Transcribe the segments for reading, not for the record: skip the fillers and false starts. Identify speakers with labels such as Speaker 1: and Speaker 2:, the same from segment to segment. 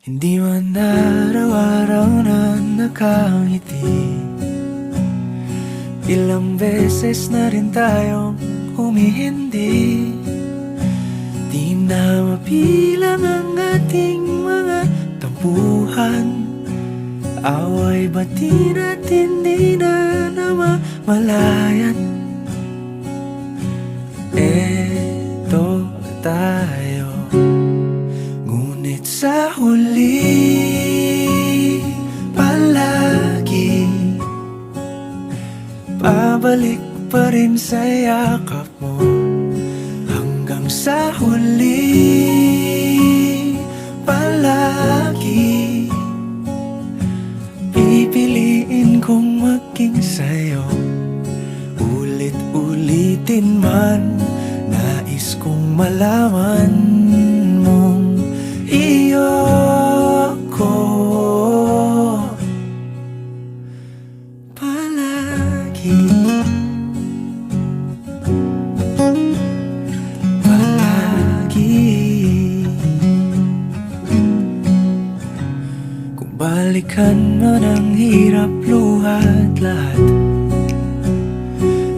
Speaker 1: Hindi man araw-araw na nakangiti, ilang beses na rin tayong humihindi. Di na mabilang ang ating mga tampuhan, away bati natin di na namamalayan. Eto tayo, ngunit sa huli palagi pabalik pa rin sa yakap mo. Hanggang sa huli palagi pipiliin kong maging sa'yo. Ulit-ulitin man, nais kong malaman mong iyo ko palagi. Kung balikan man ang hirap, luhat lahat,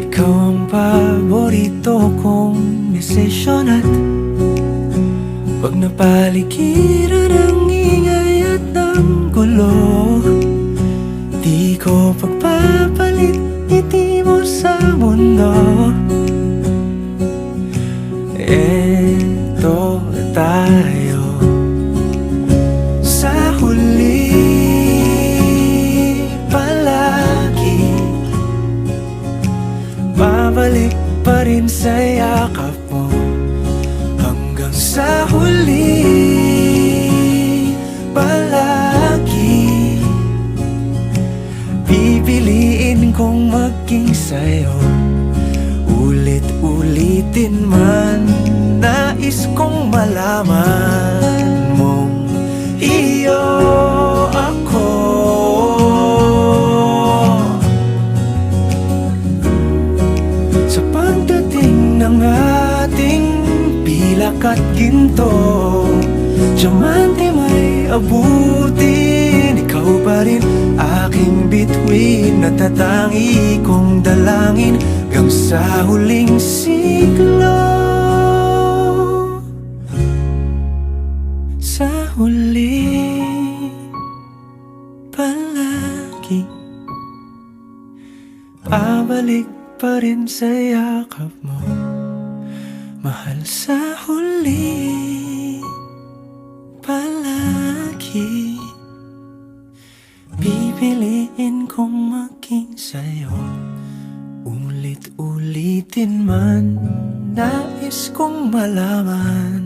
Speaker 1: ikaw ang paborito kong desisyon. At pag napaligiran ang ingay at ang gulo, di ko pagpapalit ngiti mo sa mundo. Eto tayo, sa huli palagi babalik pa rin sa yakap mo. Hanggang sa huli palagi pipiliin kong maging sa'yo. Ulit-ulitin man, nais kong malaman mong iyo ako. Sa pagdating ng ating pilak at ginto, diamante may abutin, ikaw pa rin aking bituin. Natatangi kong dalangin hanggang sa huling siglo. Sa huli palagi pabalik pa rin sa yakap mo, mahal. Sa huli palagi pipiliin kong maging sa'yo. Ulit-ulitin man, nais kong malaman